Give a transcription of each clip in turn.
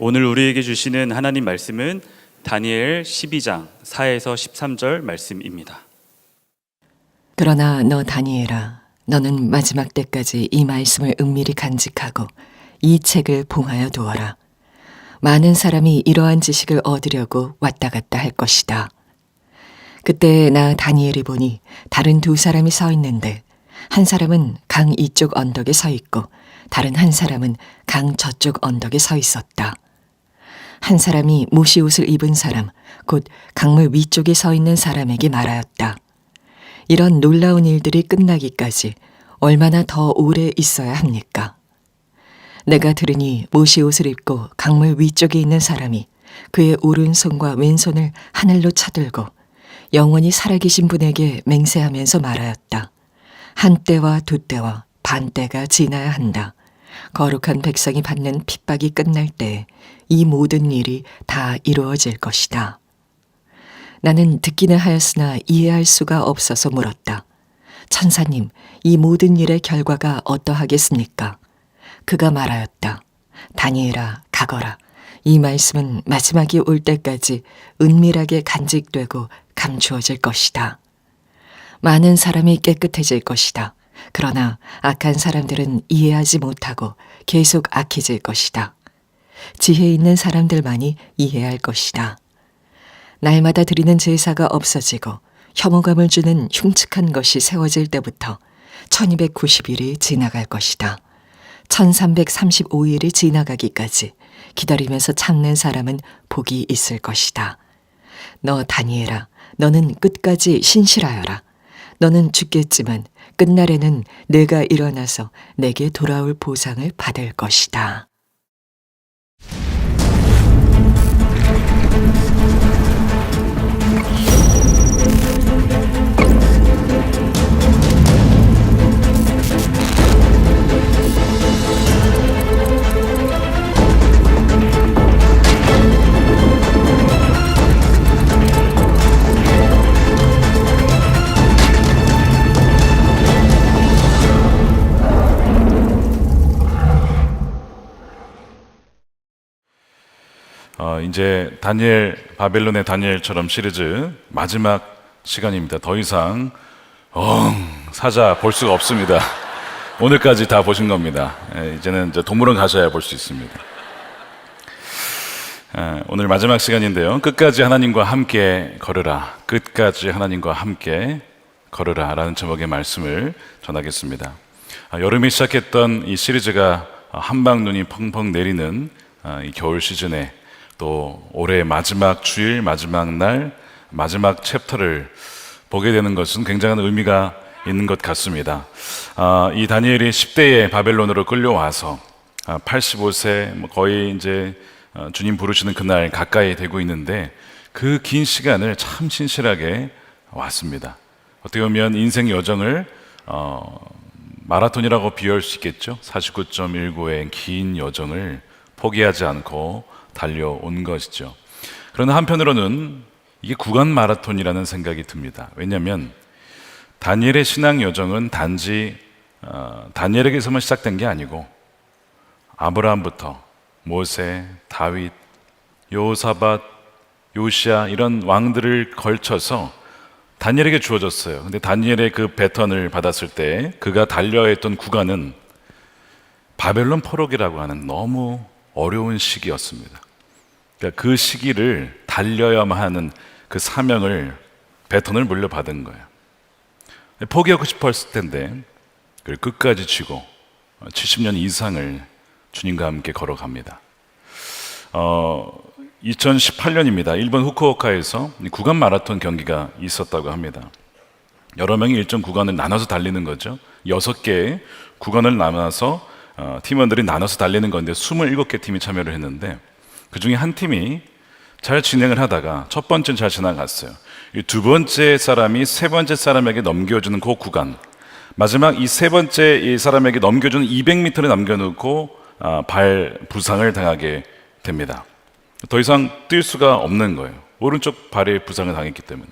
오늘 우리에게 주시는 하나님 말씀은 다니엘 12장 4에서 13절 말씀입니다. 그러나 너 다니엘아, 너는 마지막 때까지 이 말씀을 은밀히 간직하고 이 책을 봉하여 두어라. 많은 사람이 이러한 지식을 얻으려고 왔다 갔다 할 것이다. 그때 나 다니엘이 보니 다른 두 사람이 서 있는데 한 사람은 강 이쪽 언덕에 서 있고 다른 한 사람은 강 저쪽 언덕에 서 있었다. 한 사람이 모시옷을 입은 사람, 곧 강물 위쪽에 서 있는 사람에게 말하였다. 이런 놀라운 일들이 끝나기까지 얼마나 더 오래 있어야 합니까? 내가 들으니 모시옷을 입고 강물 위쪽에 있는 사람이 그의 오른손과 왼손을 하늘로 쳐들고 영원히 살아계신 분에게 맹세하면서 말하였다. 한 때와 두 때와 반 때가 지나야 한다. 거룩한 백성이 받는 핍박이 끝날 때 이 모든 일이 다 이루어질 것이다. 나는 듣기는 하였으나 이해할 수가 없어서 물었다. 천사님, 이 모든 일의 결과가 어떠하겠습니까? 그가 말하였다. 다니엘아, 가거라. 이 말씀은 마지막이 올 때까지 은밀하게 간직되고 감추어질 것이다. 많은 사람이 깨끗해질 것이다. 그러나 악한 사람들은 이해하지 못하고 계속 악해질 것이다. 지혜 있는 사람들만이 이해할 것이다. 날마다 드리는 제사가 없어지고 혐오감을 주는 흉측한 것이 세워질 때부터 1290일이 지나갈 것이다. 1335일이 지나가기까지 기다리면서 참는 사람은 복이 있을 것이다. 너 다니엘아, 너는 끝까지 신실하여라. 너는 죽겠지만 끝날에는 내가 일어나서 내게 돌아올 보상을 받을 것이다. 이제 바벨론의 다니엘처럼 시리즈 마지막 시간입니다. 더 이상 사자 볼 수가 없습니다. 오늘까지 다 보신 겁니다. 이제는 이제 동물원 가셔야 볼 수 있습니다. 오늘 마지막 시간인데요. 끝까지 하나님과 함께 걸으라. 끝까지 하나님과 함께 걸으라 라는 제목의 말씀을 전하겠습니다. 여름에 시작했던 이 시리즈가 한방 눈이 펑펑 내리는 이 겨울 시즌에 또 올해 마지막 주일, 마지막 날, 마지막 챕터를 보게 되는 것은 굉장한 의미가 있는 것 같습니다. 이 다니엘이 10대에 바벨론으로 끌려와서 85세 거의 이제 주님 부르시는 그날 가까이 되고 있는데 그 긴 시간을 참 신실하게 왔습니다. 어떻게 보면 인생 여정을 마라톤이라고 비유할 수 있겠죠. 49.19의 긴 여정을 포기하지 않고 달려온 것이죠. 그러나 한편으로는 이게 구간 마라톤이라는 생각이 듭니다. 왜냐하면 다니엘의 신앙 여정은 단지 다니엘에게서만 시작된 게 아니고 아브라함부터 모세, 다윗, 여호사밧, 요시야 이런 왕들을 걸쳐서 다니엘에게 주어졌어요. 근데 다니엘의 그 배턴을 받았을 때 그가 달려야 했던 구간은 바벨론 포로기라고 하는 너무 어려운 시기였습니다. 그러니까 그 시기를 달려야만 하는 그 사명을 배턴을 물려받은 거예요. 포기하고 싶었을 텐데 그걸 끝까지 쥐고 70년 이상을 주님과 함께 걸어갑니다. 2018년입니다. 일본 후쿠오카에서 구간 마라톤 경기가 있었다고 합니다. 여러 명이 일정 구간을 나눠서 달리는 거죠. 6개의 구간을 나눠서 팀원들이 나눠서 달리는 건데 27개 팀이 참여를 했는데 그 중에 한 팀이 잘 진행을 하다가 첫 번째는 잘 지나갔어요. 이 두 번째 사람이 세 번째 사람에게 넘겨주는 그 구간, 마지막 이 세 번째 이 사람에게 넘겨주는 200m를 남겨놓고 발 부상을 당하게 됩니다. 더 이상 뛸 수가 없는 거예요. 오른쪽 발에 부상을 당했기 때문에.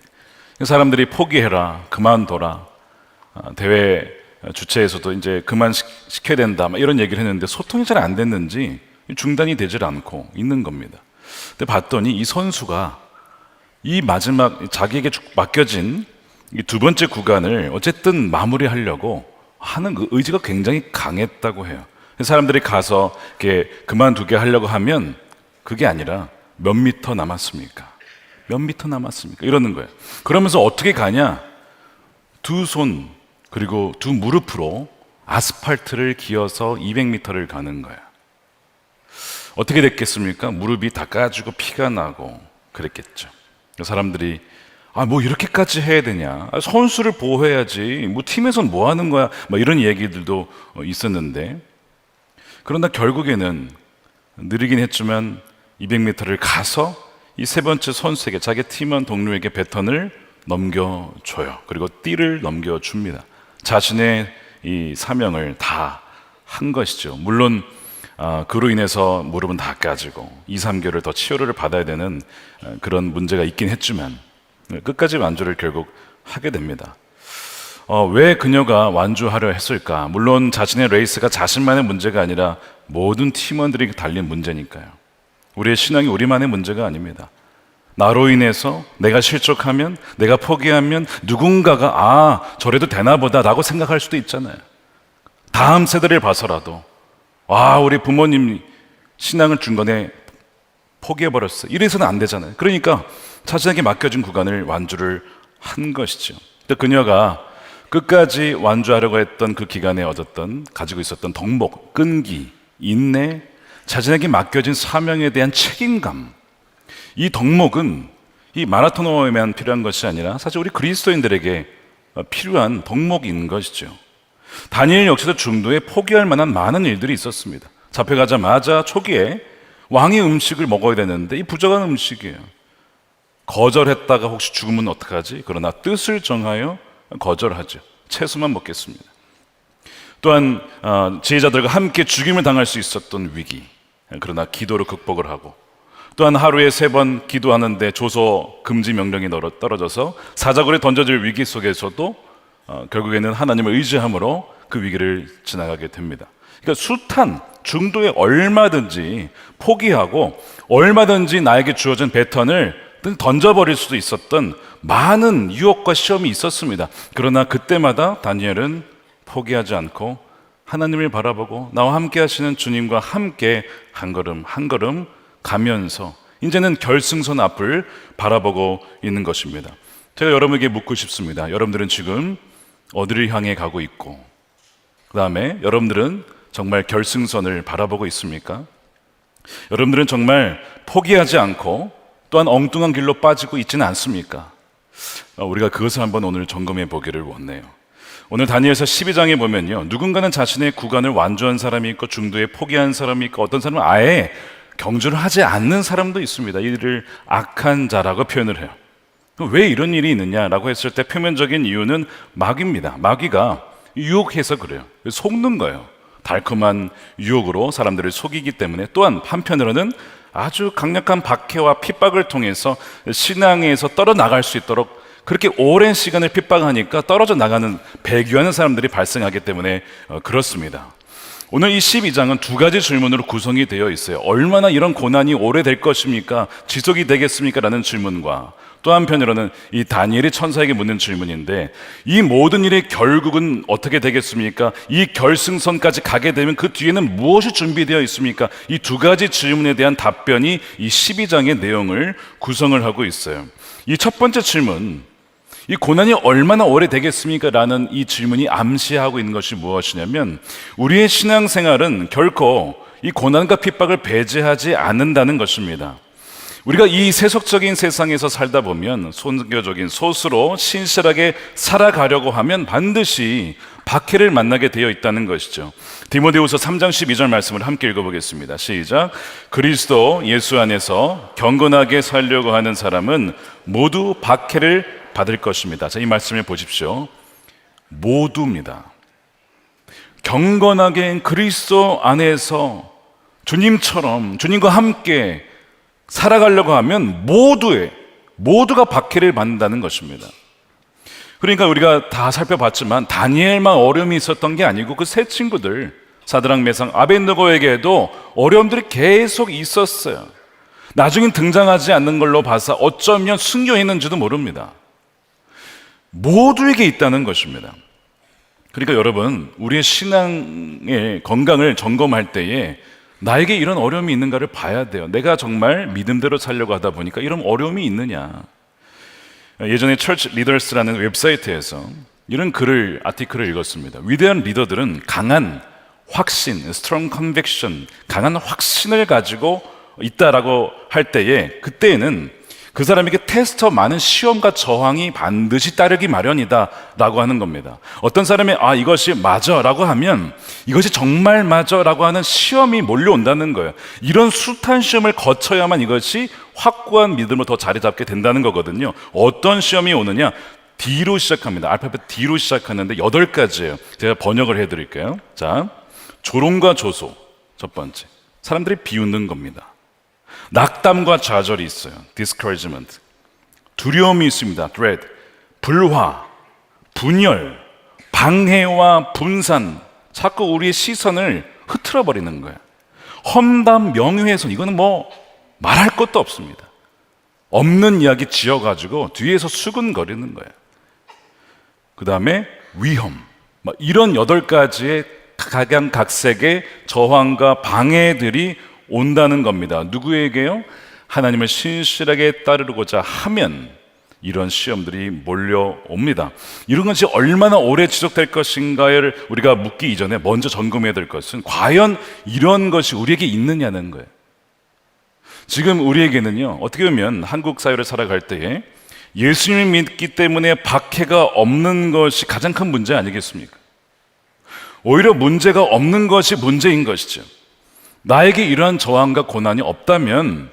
사람들이 포기해라, 그만둬라, 대회 주최에서도 이제 그만 시켜야 된다 이런 얘기를 했는데 소통이 잘 안 됐는지 중단이 되질 않고 있는 겁니다. 근데 봤더니 이 선수가 이 마지막 자기에게 맡겨진 이 두 번째 구간을 어쨌든 마무리하려고 하는 그 의지가 굉장히 강했다고 해요. 사람들이 가서 이렇게 그만두게 하려고 하면 그게 아니라 몇 미터 남았습니까? 몇 미터 남았습니까? 이러는 거예요. 그러면서 어떻게 가냐? 두 손 그리고 두 무릎으로 아스팔트를 기어서 200m를 가는 거예요. 어떻게 됐겠습니까? 무릎이 다 까지고 피가 나고 그랬겠죠. 사람들이 뭐 이렇게까지 해야 되냐? 선수를 보호해야지. 뭐 팀에선 뭐 하는 거야? 이런 얘기들도 있었는데, 그러나 결국에는 느리긴 했지만 200m를 가서 이 세 번째 선수에게, 자기 팀원 동료에게 배턴을 넘겨줘요. 그리고 띠를 넘겨줍니다. 자신의 이 사명을 다 한 것이죠. 물론 그로 인해서 무릎은 다 까지고 2, 3개월을 더 치료를 받아야 되는 그런 문제가 있긴 했지만 끝까지 완주를 결국 하게 됩니다. 왜 그녀가 완주하려 했을까? 물론 자신의 레이스가 자신만의 문제가 아니라 모든 팀원들이 달린 문제니까요. 우리의 신앙이 우리만의 문제가 아닙니다. 나로 인해서 내가 실족하면, 내가 포기하면 누군가가 저래도 되나 보다 라고 생각할 수도 있잖아요. 다음 세대를 봐서라도 우리 부모님 신앙을 중간에 포기해버렸어, 이래서는 안 되잖아요. 그러니까 자신에게 맡겨진 구간을 완주를 한 것이죠. 그녀가 끝까지 완주하려고 했던 그 기간에 가지고 있었던 덕목, 끈기, 인내, 자신에게 맡겨진 사명에 대한 책임감, 이 덕목은 이 마라토너에만 필요한 것이 아니라 사실 우리 그리스도인들에게 필요한 덕목인 것이죠. 다니엘 역시도 중도에 포기할 만한 많은 일들이 있었습니다. 잡혀가자마자 초기에 왕의 음식을 먹어야 되는데 이 부정한 음식이에요. 거절했다가 혹시 죽으면 어떡하지? 그러나 뜻을 정하여 거절하죠. 채소만 먹겠습니다. 또한 지혜자들과 함께 죽임을 당할 수 있었던 위기, 그러나 기도로 극복을 하고, 또한 하루에 3번 기도하는데 조서 금지 명령이 떨어져서 사자굴에 던져질 위기 속에서도 결국에는 하나님을 의지함으로 그 위기를 지나가게 됩니다. 그러니까 숱한 중도에 얼마든지 포기하고 얼마든지 나에게 주어진 배턴을 던져버릴 수도 있었던 많은 유혹과 시험이 있었습니다. 그러나 그때마다 다니엘은 포기하지 않고 하나님을 바라보고 나와 함께 하시는 주님과 함께 한 걸음 한 걸음 가면서 이제는 결승선 앞을 바라보고 있는 것입니다. 제가 여러분에게 묻고 싶습니다. 여러분들은 지금 어디를 향해 가고 있고, 그 다음에 여러분들은 정말 결승선을 바라보고 있습니까? 여러분들은 정말 포기하지 않고 또한 엉뚱한 길로 빠지고 있지는 않습니까? 우리가 그것을 한번 오늘 점검해 보기를 원해요. 오늘 다니엘서 12장에 보면요, 누군가는 자신의 구간을 완주한 사람이 있고 중도에 포기한 사람이 있고, 어떤 사람은 아예 경주를 하지 않는 사람도 있습니다. 이를 악한 자라고 표현을 해요. 왜 이런 일이 있느냐라고 했을 때 표면적인 이유는 마귀입니다. 마귀가 유혹해서 그래요. 속는 거예요. 달콤한 유혹으로 사람들을 속이기 때문에. 또한 한편으로는 아주 강력한 박해와 핍박을 통해서 신앙에서 떨어나갈 수 있도록 그렇게 오랜 시간을 핍박하니까 떨어져 나가는, 배교하는 사람들이 발생하기 때문에 그렇습니다. 오늘 이 12장은 2가지 질문으로 구성이 되어 있어요. 얼마나 이런 고난이 오래될 것입니까? 지속이 되겠습니까? 라는 질문과, 또 한편으로는 이 다니엘이 천사에게 묻는 질문인데, 이 모든 일의 결국은 어떻게 되겠습니까? 이 결승선까지 가게 되면 그 뒤에는 무엇이 준비되어 있습니까? 이 2가지 질문에 대한 답변이 이 12장의 내용을 구성을 하고 있어요. 이 첫 번째 질문, 이 고난이 얼마나 오래 되겠습니까? 라는 이 질문이 암시하고 있는 것이 무엇이냐면, 우리의 신앙생활은 결코 이 고난과 핍박을 배제하지 않는다는 것입니다. 우리가 이 세속적인 세상에서 살다 보면 선교적인 소수로 신실하게 살아가려고 하면 반드시 박해를 만나게 되어 있다는 것이죠. 디모데후서 3장 12절 말씀을 함께 읽어보겠습니다. 시작. 그리스도 예수 안에서 경건하게 살려고 하는 사람은 모두 박해를 받을 것입니다. 자, 이 말씀을 보십시오. 모두입니다. 경건하게 그리스도 안에서 주님처럼 주님과 함께 살아가려고 하면 모두가 박해를 받는다는 것입니다. 그러니까 우리가 다 살펴봤지만 다니엘만 어려움이 있었던 게 아니고 그 세 친구들, 사드락, 메삭, 아벳느고에게도 어려움들이 계속 있었어요. 나중엔 등장하지 않는 걸로 봐서 어쩌면 순교했는지도 모릅니다. 모두에게 있다는 것입니다. 그러니까 여러분, 우리의 신앙의 건강을 점검할 때에 나에게 이런 어려움이 있는가를 봐야 돼요. 내가 정말 믿음대로 살려고 하다 보니까 이런 어려움이 있느냐. 예전에 Church Leaders라는 웹사이트에서 이런 아티클을 읽었습니다. 위대한 리더들은 강한 확신, strong conviction, 강한 확신을 가지고 있다라고 할 때에 그때에는 그 사람에게 테스트와 많은 시험과 저항이 반드시 따르기 마련이다 라고 하는 겁니다. 어떤 사람이 이것이 맞아 라고 하면 이것이 정말 맞아 라고 하는 시험이 몰려온다는 거예요. 이런 숱한 시험을 거쳐야만 이것이 확고한 믿음으로 더 자리 잡게 된다는 거거든요. 어떤 시험이 오느냐? D로 시작합니다. 알파벳 D로 시작하는데 8가지예요. 제가 번역을 해드릴게요. 자, 조롱과 조소 첫 번째, 사람들이 비웃는 겁니다. 낙담과 좌절이 있어요. discouragement. 두려움이 있습니다. dread. 불화, 분열, 방해와 분산. 자꾸 우리의 시선을 흐트러 버리는 거예요. 험담, 명예훼손. 이거는 말할 것도 없습니다. 없는 이야기 지어가지고 뒤에서 수근거리는 거예요. 그 다음에 위험. 이런 8가지의 각양각색의 저항과 방해들이 온다는 겁니다. 누구에게요? 하나님을 신실하게 따르고자 하면 이런 시험들이 몰려옵니다. 이런 것이 얼마나 오래 지속될 것인가를 우리가 묻기 이전에 먼저 점검해야 될 것은 과연 이런 것이 우리에게 있느냐는 거예요. 지금 우리에게는요, 어떻게 보면 한국 사회를 살아갈 때에 예수님을 믿기 때문에 박해가 없는 것이 가장 큰 문제 아니겠습니까? 오히려 문제가 없는 것이 문제인 것이죠. 나에게 이러한 저항과 고난이 없다면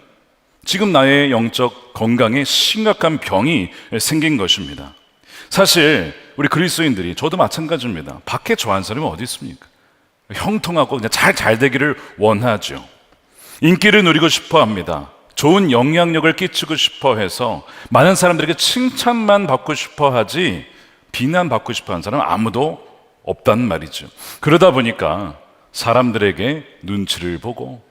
지금 나의 영적 건강에 심각한 병이 생긴 것입니다. 사실 우리 그리스도인들이, 저도 마찬가지입니다. 박해 좋아하는 사람이 어디 있습니까? 형통하고 그냥 잘 되기를 원하죠. 인기를 누리고 싶어 합니다. 좋은 영향력을 끼치고 싶어 해서 많은 사람들에게 칭찬만 받고 싶어 하지 비난받고 싶어 하는 사람은 아무도 없단 말이죠. 그러다 보니까 사람들의 눈치를 보고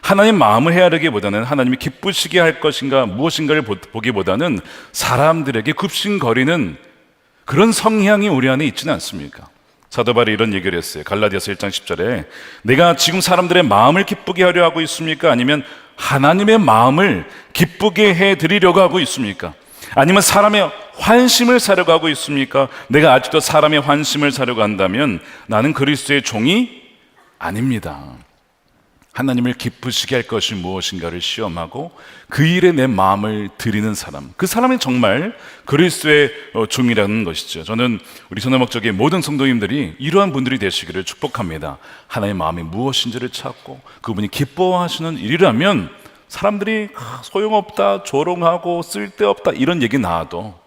하나님 마음을 헤아리기보다는 하나님이 기쁘시게 할 것인가 무엇인가를 보기보다는 사람들에게 굽신거리는 그런 성향이 우리 안에 있지는 않습니까? 사도 바울이 이런 얘기를 했어요. 갈라디아서 1장 10절에 내가 지금 사람들의 마음을 기쁘게 하려 하고 있습니까? 아니면 하나님의 마음을 기쁘게 해드리려고 하고 있습니까? 아니면 사람의 환심을 사려고 하고 있습니까? 내가 아직도 사람의 환심을 사려고 한다면 나는 그리스도의 종이 아닙니다. 하나님을 기쁘시게 할 것이 무엇인가를 시험하고 그 일에 내 마음을 드리는 사람, 그 사람이 정말 그리스도의 종이라는 것이죠. 저는 우리 선화목적의 모든 성도님들이 이러한 분들이 되시기를 축복합니다. 하나님의 마음이 무엇인지를 찾고 그분이 기뻐하시는 일이라면 사람들이 소용없다, 조롱하고 쓸데없다 이런 얘기 나와도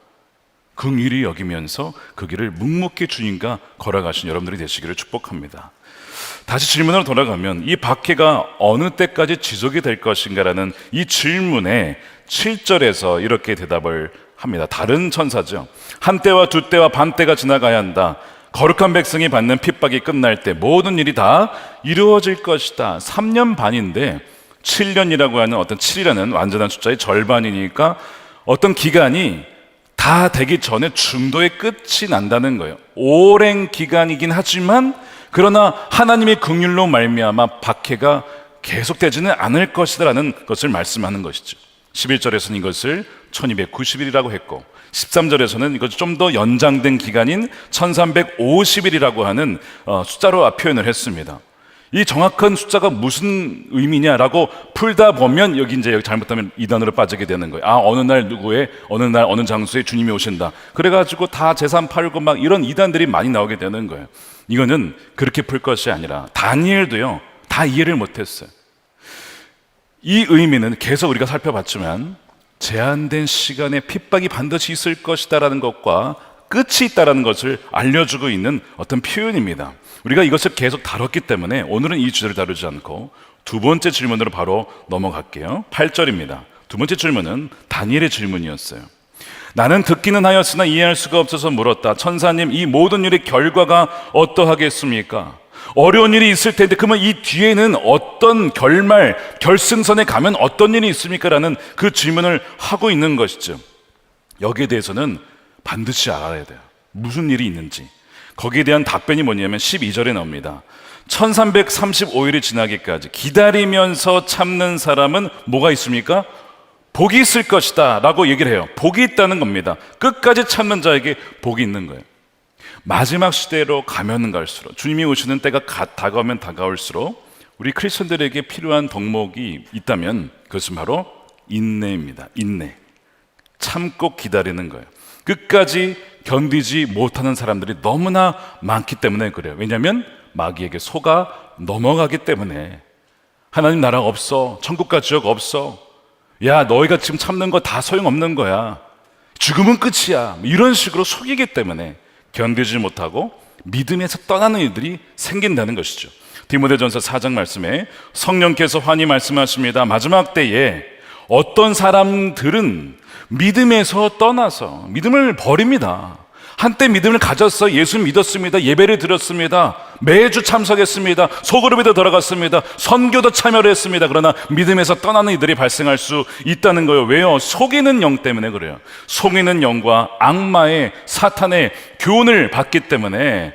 긍휼히 여기면서 그 길을 묵묵히 주님과 걸어가신 여러분들이 되시기를 축복합니다. 다시 질문으로 돌아가면 이 박해가 어느 때까지 지속이 될 것인가라는 이 질문에 7절에서 이렇게 대답을 합니다. 다른 천사죠. 한때와 두때와 반때가 지나가야 한다. 거룩한 백성이 받는 핍박이 끝날 때 모든 일이 다 이루어질 것이다. 3년 반인데 7년이라고 하는 어떤 7이라는 완전한 숫자의 절반이니까 어떤 기간이 다 되기 전에 중도의 끝이 난다는 거예요. 오랜 기간이긴 하지만 그러나 하나님의 긍휼로 말미암아 박해가 계속되지는 않을 것이다라는 것을 말씀하는 것이죠. 11절에서는 이것을 1290일이라고 했고 13절에서는 이것이 좀 더 연장된 기간인 1350일이라고 하는 숫자로 표현을 했습니다. 이 정확한 숫자가 무슨 의미냐라고 풀다 보면 여기 잘못하면 이단으로 빠지게 되는 거예요. 어느 날 어느 날 어느 장소에 주님이 오신다. 그래가지고 다 재산 팔고 막 이런 이단들이 많이 나오게 되는 거예요. 이거는 그렇게 풀 것이 아니라 다니엘도요 다 이해를 못했어요. 이 의미는 계속 우리가 살펴봤지만 제한된 시간에 핍박이 반드시 있을 것이다라는 것과 끝이 있다라는 것을 알려주고 있는 어떤 표현입니다. 우리가 이것을 계속 다뤘기 때문에 오늘은 이 주제를 다루지 않고 두 번째 질문으로 바로 넘어갈게요. 8절입니다. 두 번째 질문은 다니엘의 질문이었어요. 나는 듣기는 하였으나 이해할 수가 없어서 물었다. 천사님, 이 모든 일의 결과가 어떠하겠습니까? 어려운 일이 있을 텐데 그러면 이 뒤에는 어떤 결승선에 가면 어떤 일이 있습니까? 라는 그 질문을 하고 있는 것이죠. 여기에 대해서는 반드시 알아야 돼요. 무슨 일이 있는지. 거기에 대한 답변이 뭐냐면 12절에 나옵니다. 1335일이 지나기까지 기다리면서 참는 사람은 뭐가 있습니까? 복이 있을 것이다 라고 얘기를 해요. 복이 있다는 겁니다. 끝까지 참는 자에게 복이 있는 거예요. 마지막 시대로 가면 갈수록, 주님이 오시는 때가 다가오면 다가올수록 우리 크리스천들에게 필요한 덕목이 있다면 그것은 바로 인내입니다. 인내. 참고 기다리는 거예요. 끝까지 견디지 못하는 사람들이 너무나 많기 때문에 그래요. 왜냐하면 마귀에게 속아 넘어가기 때문에. 하나님 나라 없어, 천국과 지옥 없어, 야 너희가 지금 참는 거 다 소용없는 거야, 죽으면 끝이야, 이런 식으로 속이기 때문에 견디지 못하고 믿음에서 떠나는 일들이 생긴다는 것이죠. 디모데전서 4장 말씀에 성령께서 환히 말씀하십니다. 마지막 때에 어떤 사람들은 믿음에서 떠나서 믿음을 버립니다. 한때 믿음을 가졌어, 예수 믿었습니다, 예배를 드렸습니다, 매주 참석했습니다, 소그룹에도 들어갔습니다, 선교도 참여를 했습니다. 그러나 믿음에서 떠나는 이들이 발생할 수 있다는 거예요. 왜요? 속이는 영 때문에 그래요. 속이는 영과 악마의, 사탄의 교훈을 받기 때문에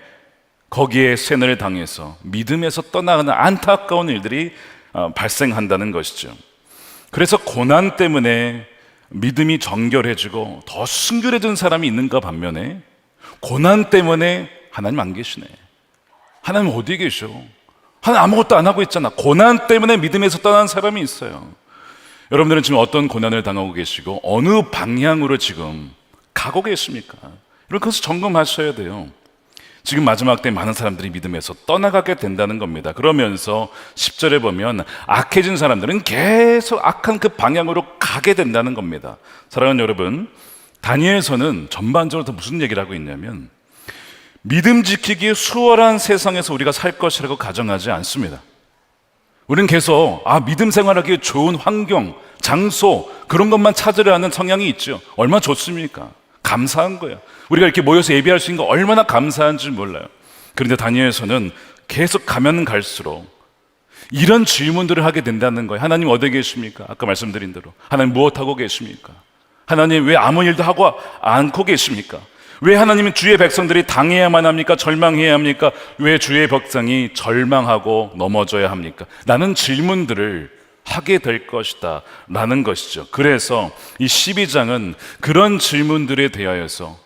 거기에 세뇌를 당해서 믿음에서 떠나가는 안타까운 일들이 발생한다는 것이죠. 그래서 고난 때문에 믿음이 정결해지고 더 순결해진 사람이 있는가 반면에 고난 때문에 하나님 안 계시네, 하나님 어디 계셔, 하나님 아무것도 안 하고 있잖아, 고난 때문에 믿음에서 떠난 사람이 있어요. 여러분들은 지금 어떤 고난을 당하고 계시고 어느 방향으로 지금 가고 계십니까? 여러분 그것을 점검하셔야 돼요. 지금 마지막 때 많은 사람들이 믿음에서 떠나가게 된다는 겁니다. 그러면서 10절에 보면 악해진 사람들은 계속 악한 그 방향으로 가게 된다는 겁니다. 사랑하는 여러분, 다니엘서는 전반적으로 더 무슨 얘기를 하고 있냐면 믿음 지키기에 수월한 세상에서 우리가 살 것이라고 가정하지 않습니다. 우리는 계속 믿음 생활하기에 좋은 환경, 장소, 그런 것만 찾으려 하는 성향이 있죠. 얼마나 좋습니까? 감사한 거예요. 우리가 이렇게 모여서 예배할 수 있는 거 얼마나 감사한지 몰라요. 그런데 다니엘서는 계속 가면 갈수록 이런 질문들을 하게 된다는 거예요. 하나님 어디 계십니까? 아까 말씀드린 대로 하나님 무엇하고 계십니까? 하나님 왜 아무 일도 하고 않고 계십니까? 왜 하나님은 주의 백성들이 당해야만 합니까? 절망해야 합니까? 왜 주의 백성이 절망하고 넘어져야 합니까? 라는 질문들을 하게 될 것이다 라는 것이죠. 그래서 이 12장은 그런 질문들에 대하여서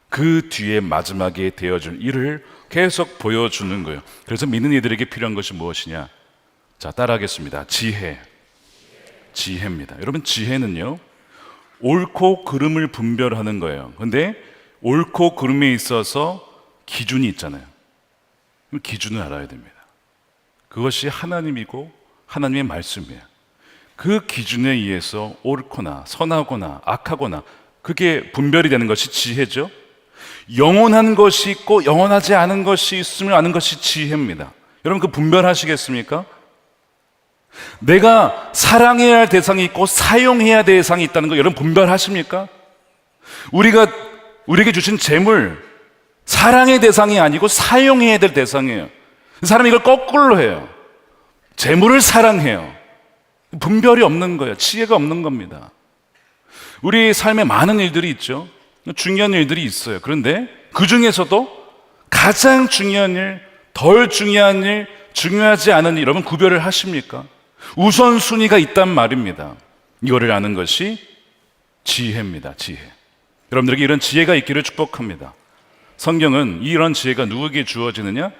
그 뒤에 마지막에 되어줄 일을 계속 보여주는 거예요. 그래서 믿는 이들에게 필요한 것이 무엇이냐? 자, 따라하겠습니다. 지혜입니다. 여러분, 지혜는요 옳고 그름을 분별하는 거예요. 근데 옳고 그름에 있어서 기준이 있잖아요. 기준을 알아야 됩니다. 그것이 하나님이고 하나님의 말씀이에요. 그 기준에 의해서 옳거나 선하거나 악하거나 그게 분별이 되는 것이 지혜죠. 영원한 것이 있고 영원하지 않은 것이 있음을 아는 것이 지혜입니다. 여러분 그 분별하시겠습니까? 내가 사랑해야 할 대상이 있고 사용해야 할 대상이 있다는 거 여러분 분별하십니까? 우리에게 주신 재물, 사랑의 대상이 아니고 사용해야 될 대상이에요. 사람이 이걸 거꾸로 해요. 재물을 사랑해요. 분별이 없는 거예요. 지혜가 없는 겁니다. 우리 삶에 많은 일들이 있죠. 중요한 일들이 있어요. 그런데 그 중에서도 가장 중요한 일, 덜 중요한 일, 중요하지 않은 일, 여러분 구별을 하십니까? 우선순위가 있단 말입니다. 이거를 아는 것이 지혜입니다. 지혜. 여러분들에게 이런 지혜가 있기를 축복합니다. 성경은 이런 지혜가 누구에게 주어지느냐?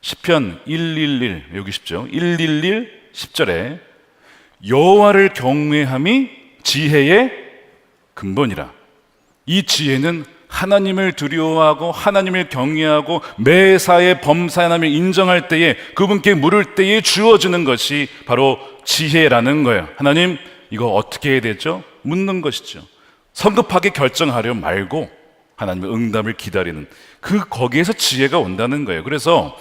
시편 111 여기 쉽죠? 111 10절에 여호와를 경외함이 지혜의 근본이라. 이 지혜는 하나님을 두려워하고 하나님을 경외하고 매사에 범사함을 인정할 때에 그분께 물을 때에 주어지는 것이 바로 지혜라는 거예요. 하나님 이거 어떻게 해야 되죠? 묻는 것이죠. 성급하게 결정하려 말고 하나님의 응답을 기다리는 거기에서 지혜가 온다는 거예요. 그래서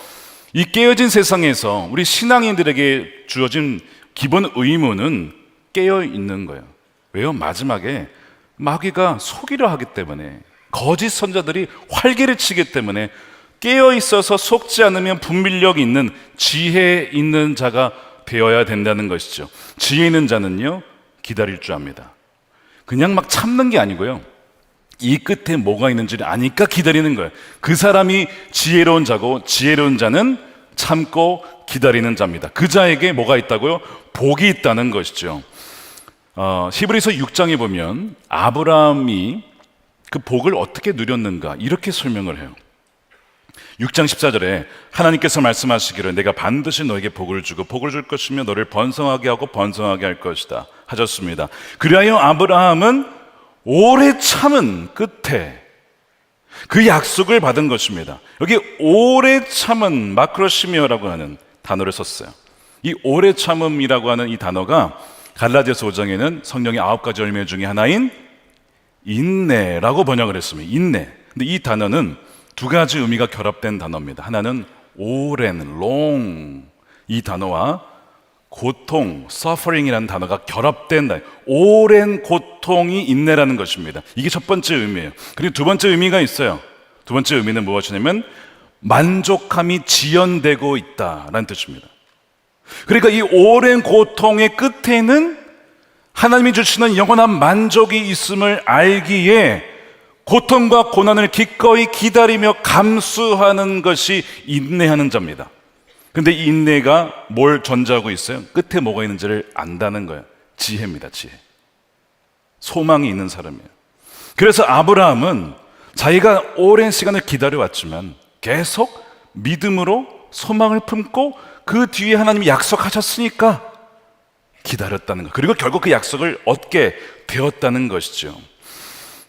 이 깨어진 세상에서 우리 신앙인들에게 주어진 기본 의무는 깨어 있는 거예요. 왜요? 마지막에 마귀가 속이려 하기 때문에, 거짓 선자들이 활개를 치기 때문에 깨어 있어서 속지 않으면 분별력이 있는, 지혜 있는 자가 되어야 된다는 것이죠. 지혜 있는 자는요, 기다릴 줄 압니다. 그냥 막 참는 게 아니고요, 이 끝에 뭐가 있는지를 아니까 기다리는 거예요. 그 사람이 지혜로운 자고, 지혜로운 자는 참고 기다리는 자입니다. 그 자에게 뭐가 있다고요? 복이 있다는 것이죠. 히브리서 6장에 보면 아브라함이 그 복을 어떻게 누렸는가 이렇게 설명을 해요. 6장 14절에 하나님께서 말씀하시기를 내가 반드시 너에게 복을 주고 복을 줄 것이며 너를 번성하게 하고 번성하게 할 것이다 하셨습니다. 그리하여 아브라함은 오래 참은 끝에 그 약속을 받은 것입니다. 여기 오래 참은 마크로시미어라고 하는 단어를 썼어요. 이 오래 참음이라고 하는 이 단어가 갈라디아서 5장에는 성령의 9가지 열매 중에 하나인 인내라고 번역을 했습니다. 인내. 근데 이 단어는 두 가지 의미가 결합된 단어입니다. 하나는 오랜, long, 이 단어와 고통, suffering이라는 단어가 결합된 단어. 오랜 고통이 인내라는 것입니다. 이게 첫 번째 의미예요. 그리고 두 번째 의미가 있어요. 두 번째 의미는 무엇이냐면 만족함이 지연되고 있다라는 뜻입니다. 그러니까 이 오랜 고통의 끝에는 하나님이 주시는 영원한 만족이 있음을 알기에 고통과 고난을 기꺼이 기다리며 감수하는 것이 인내하는 자입니다. 근데 이 인내가 뭘 전제하고 있어요? 끝에 뭐가 있는지를 안다는 거예요. 지혜입니다, 지혜. 소망이 있는 사람이에요. 그래서 아브라함은 자기가 오랜 시간을 기다려왔지만 계속 믿음으로 소망을 품고 그 뒤에 하나님이 약속하셨으니까 기다렸다는 것. 그리고 결국 그 약속을 얻게 되었다는 것이죠.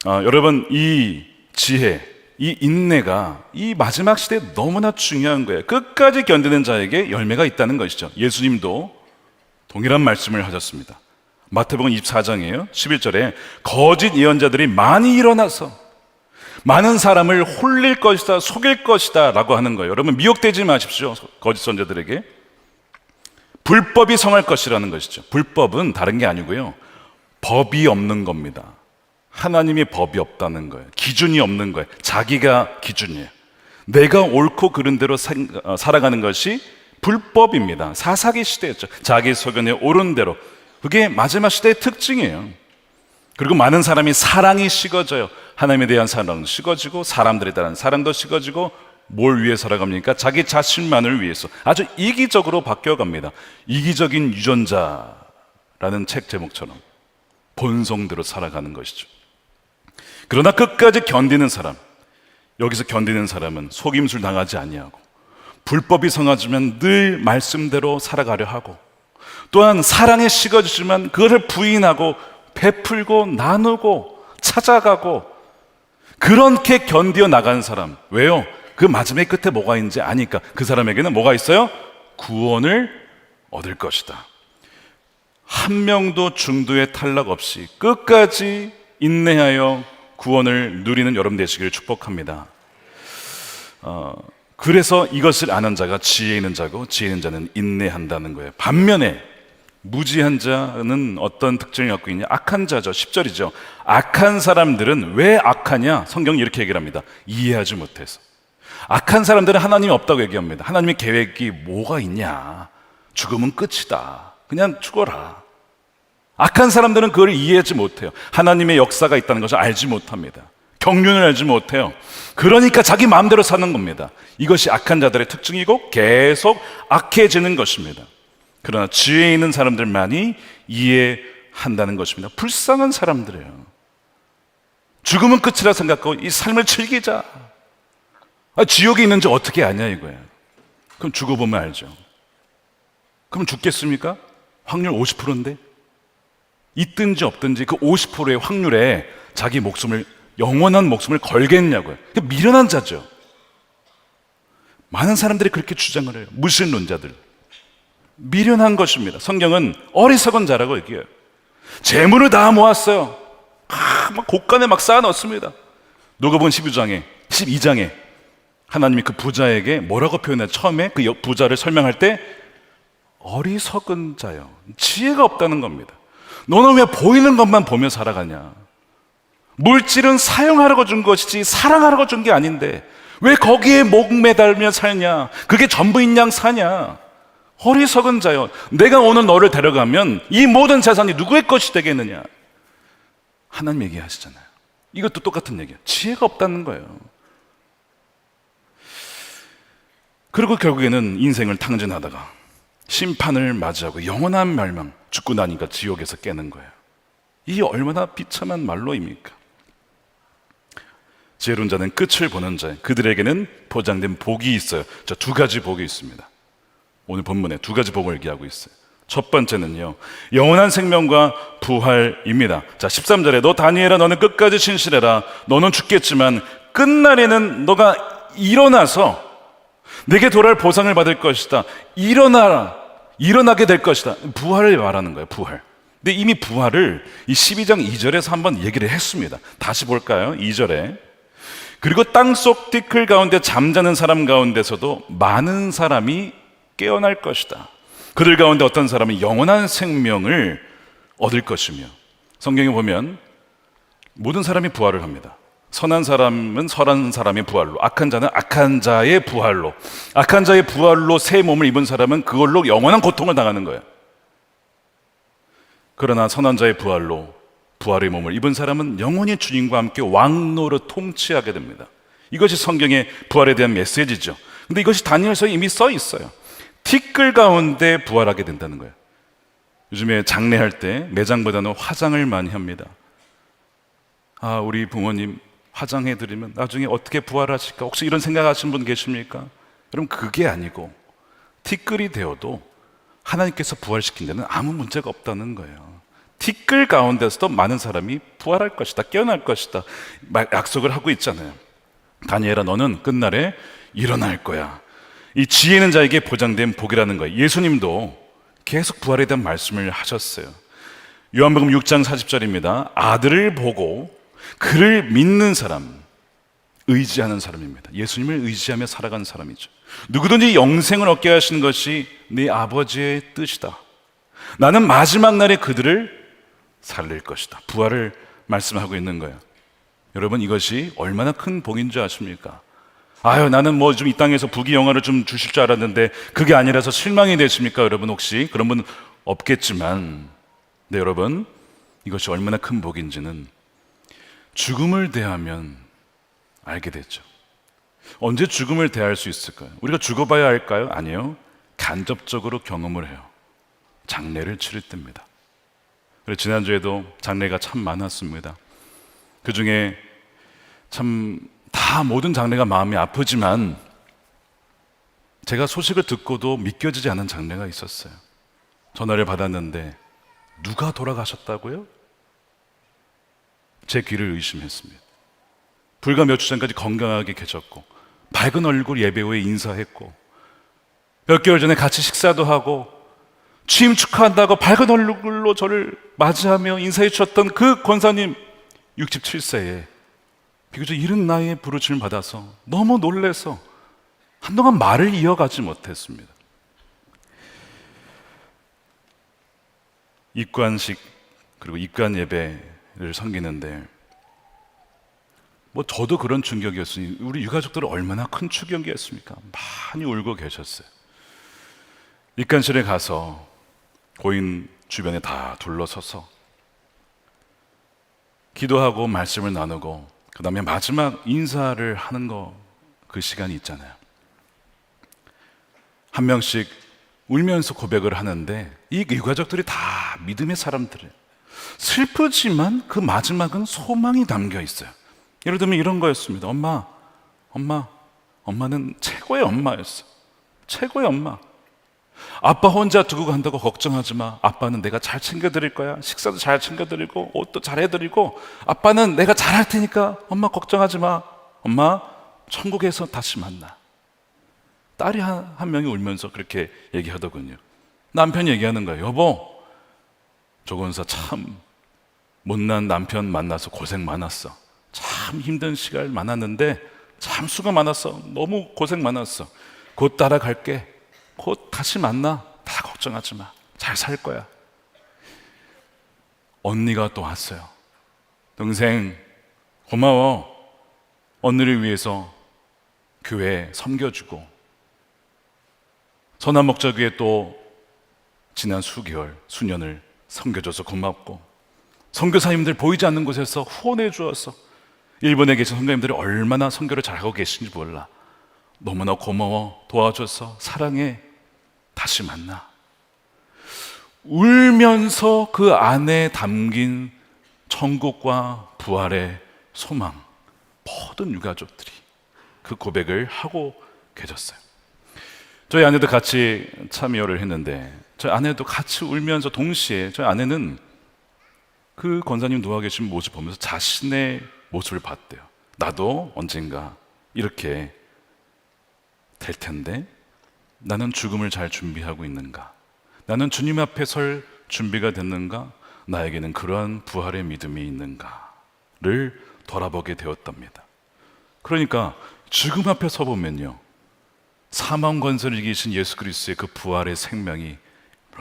여러분, 이 지혜, 이 인내가 이 마지막 시대에 너무나 중요한 거예요. 끝까지 견디는 자에게 열매가 있다는 것이죠. 예수님도 동일한 말씀을 하셨습니다. 마태복음 24장이에요. 11절에 거짓 예언자들이 많이 일어나서 많은 사람을 홀릴 것이다, 속일 것이다 라고 하는 거예요. 여러분, 미혹되지 마십시오. 거짓 선자들에게. 불법이 성할 것이라는 것이죠. 불법은 다른 게 아니고요, 법이 없는 겁니다. 하나님의 법이 없다는 거예요. 기준이 없는 거예요. 자기가 기준이에요. 내가 옳고 그른 대로 살아가는 것이 불법입니다. 사사기 시대였죠. 자기 소견에 옳은 대로. 그게 마지막 시대의 특징이에요. 그리고 많은 사람이 사랑이 식어져요. 하나님에 대한 사랑은 식어지고 사람들에 대한 사랑도 식어지고 뭘 위해 살아갑니까? 자기 자신만을 위해서. 아주 이기적으로 바뀌어갑니다. 이기적인 유전자라는 책 제목처럼 본성대로 살아가는 것이죠. 그러나 끝까지 견디는 사람, 여기서 견디는 사람은 속임술 당하지 아니하고 불법이 성하지만 늘 말씀대로 살아가려 하고, 또한 사랑에 식어지지만 그것을 부인하고 베풀고 나누고 찾아가고, 그렇게 견디어 나가는 사람. 왜요? 그 마지막 끝에 뭐가 있는지 아니까. 그 사람에게는 뭐가 있어요? 구원을 얻을 것이다. 한 명도 중도에 탈락 없이 끝까지 인내하여 구원을 누리는 여러분 되시기를 축복합니다. 그래서 이것을 아는 자가 지혜 있는 자고 지혜 있는 자는 인내한다는 거예요. 반면에 무지한 자는 어떤 특징을 갖고 있냐? 악한 자죠. 10절이죠. 악한 사람들은 왜 악하냐? 성경이 이렇게 얘기를 합니다. 이해하지 못해서. 악한 사람들은 하나님이 없다고 얘기합니다. 하나님의 계획이 뭐가 있냐? 죽으면 끝이다. 그냥 죽어라. 악한 사람들은 그걸 이해하지 못해요. 하나님의 역사가 있다는 것을 알지 못합니다. 경륜을 알지 못해요. 그러니까 자기 마음대로 사는 겁니다. 이것이 악한 자들의 특징이고 계속 악해지는 것입니다. 그러나 지혜 있는 사람들만이 이해한다는 것입니다. 불쌍한 사람들이에요. 죽음은 끝이라 생각하고 이 삶을 즐기자. 지옥에 있는지 어떻게 아냐 이거예요. 그럼 죽어보면 알죠. 그럼 죽겠습니까? 확률 50%인데 있든지 없든지 그 50%의 확률에 자기 목숨을, 영원한 목숨을 걸겠냐고요. 미련한 자죠. 많은 사람들이 그렇게 주장을 해요. 무신론자들. 미련한 것입니다. 성경은 어리석은 자라고 얘기해요. 재물을 다 모았어요. 막 곳간에 막 쌓아 넣습니다. 누가복음 12장에 하나님이 그 부자에게 뭐라고 표현해요? 처음에 그 부자를 설명할 때 어리석은 자요. 지혜가 없다는 겁니다. 너는 왜 보이는 것만 보며 살아가냐? 물질은 사용하라고 준 것이지 사랑하라고 준 게 아닌데 왜 거기에 목매달며 살냐? 그게 전부인 양 사냐? 어리석은 자여, 내가 오늘 너를 데려가면 이 모든 재산이 누구의 것이 되겠느냐? 하나님 얘기하시잖아요. 이것도 똑같은 얘기예요. 지혜가 없다는 거예요. 그리고 결국에는 인생을 탕진하다가 심판을 맞이하고 영원한 멸망, 죽고 나니까 지옥에서 깨는 거예요. 이게 얼마나 비참한 말로입니까? 지혜로운 자는 끝을 보는 자, 그들에게는 보장된 복이 있어요. 자, 두 가지 복이 있습니다. 오늘 본문에 두 가지 복을 얘기하고 있어요. 첫 번째는요, 영원한 생명과 부활입니다. 자, 13절에 너 다니엘아, 너는 끝까지 신실해라. 너는 죽겠지만 끝날에는 너가 일어나서 내게 돌아올 보상을 받을 것이다. 일어나라. 일어나게 될 것이다. 부활을 말하는 거예요. 부활. 근데 이미 부활을 이 12장 2절에서 한번 얘기를 했습니다. 다시 볼까요? 2절에 그리고 땅속 티끌 가운데 잠자는 사람 가운데서도 많은 사람이 깨어날 것이다. 그들 가운데 어떤 사람은 영원한 생명을 얻을 것이며, 성경에 보면 모든 사람이 부활을 합니다. 선한 사람은 선한 사람의 부활로, 악한 자는 악한 자의 부활로, 악한 자의 부활로 새 몸을 입은 사람은 그걸로 영원한 고통을 당하는 거예요. 그러나 선한 자의 부활로 부활의 몸을 입은 사람은 영원히 주님과 함께 왕노로 통치하게 됩니다. 이것이 성경의 부활에 대한 메시지죠. 근데 이것이 다니엘서에 이미 써 있어요. 티끌 가운데 부활하게 된다는 거예요. 요즘에 장례할 때 매장보다는 화장을 많이 합니다. 아, 우리 부모님 화장해드리면 나중에 어떻게 부활하실까? 혹시 이런 생각하시는 분 계십니까? 여러분, 그게 아니고 티끌이 되어도 하나님께서 부활시킨 데는 아무 문제가 없다는 거예요. 티끌 가운데서도 많은 사람이 부활할 것이다, 깨어날 것이다 약속을 하고 있잖아요. 다니엘아, 너는 끝날에 일어날 거야. 이 지혜 있는 자에게 보장된 복이라는 거예요. 예수님도 계속 부활에 대한 말씀을 하셨어요. 요한복음 6장 40절입니다. 아들을 보고 그를 믿는 사람, 의지하는 사람입니다. 예수님을 의지하며 살아가는 사람이죠. 누구든지 영생을 얻게 하시는 것이 네 아버지의 뜻이다. 나는 마지막 날에 그들을 살릴 것이다. 부활을 말씀하고 있는 거예요. 여러분, 이것이 얼마나 큰 복인 줄 아십니까? 아유, 나는 뭐 좀 이 땅에서 부귀영화를 좀 주실 줄 알았는데 그게 아니라서 실망이 되십니까? 여러분, 혹시 그런 분 없겠지만, 네, 여러분, 이것이 얼마나 큰 복인지는 죽음을 대하면 알게 되죠. 언제 죽음을 대할 수 있을까요? 우리가 죽어봐야 할까요? 아니요. 간접적으로 경험을 해요. 장례를 치를 때입니다. 그래서 지난주에도 장례가 참 많았습니다. 그 중에 참 다 모든 장례가 마음이 아프지만 제가 소식을 듣고도 믿겨지지 않은 장례가 있었어요. 전화를 받았는데 누가 돌아가셨다고요? 제 귀를 의심했습니다. 불과 몇 주 전까지 건강하게 계셨고 밝은 얼굴 예배 후에 인사했고 몇 개월 전에 같이 식사도 하고 취임 축하한다고 밝은 얼굴로 저를 맞이하며 인사해 주셨던 그 권사님 67세에 비교적 이른 나이에 부르침을 받아서 너무 놀라서 한동안 말을 이어가지 못했습니다. 입관식 그리고 입관 예배를 섬기는데 뭐 저도 그런 충격이었으니 우리 유가족들은 얼마나 큰 충격이었습니까? 많이 울고 계셨어요. 입관실에 가서 고인 주변에 다 둘러서서 기도하고 말씀을 나누고 그 다음에 마지막 인사를 하는 그 시간이 있잖아요. 한 명씩 울면서 고백을 하는데 이 유가족들이 다 믿음의 사람들이에요. 슬프지만 그 마지막은 소망이 담겨 있어요. 예를 들면 이런 거였습니다. 엄마는 최고의 엄마였어. 최고의 엄마. 아빠 혼자 두고 간다고 걱정하지 마. 아빠는 내가 잘 챙겨드릴 거야. 식사도 잘 챙겨드리고 옷도 잘 해드리고 아빠는 내가 잘할 테니까 엄마 걱정하지 마. 엄마 천국에서 다시 만나. 딸이 한 명이 울면서 그렇게 얘기하더군요. 남편이 얘기하는 거예요. 여보, 조건사 참 못난 남편 만나서 고생 많았어. 참 힘든 시간 많았는데 참 수고 많았어. 너무 고생 많았어. 곧 따라갈게. 곧 다시 만나. 다 걱정하지 마. 잘 살 거야. 언니가 또 왔어요. 동생, 고마워. 언니를 위해서 교회 섬겨주고 선한 목자교회 또 지난 수개월, 수년을 섬겨줘서 고맙고 선교사님들 보이지 않는 곳에서 후원해 주어서 일본에 계신 선교님들이 얼마나 선교를 잘하고 계신지 몰라. 너무나 고마워. 도와줘서 사랑해. 다시 만나. 울면서 그 안에 담긴 천국과 부활의 소망, 모든 유가족들이 그 고백을 하고 계셨어요. 저희 아내도 같이 참여를 했는데 저희 아내도 같이 울면서 동시에 저희 아내는 그 권사님 누워 계신 모습 보면서 자신의 모습을 봤대요. 나도 언젠가 이렇게 될 텐데 나는 죽음을 잘 준비하고 있는가? 나는 주님 앞에 설 준비가 됐는가? 나에게는 그러한 부활의 믿음이 있는가를 돌아보게 되었답니다. 그러니까 죽음 앞에 서보면요, 사망 권세를 이기신 예수 그리스도의 그 부활의 생명이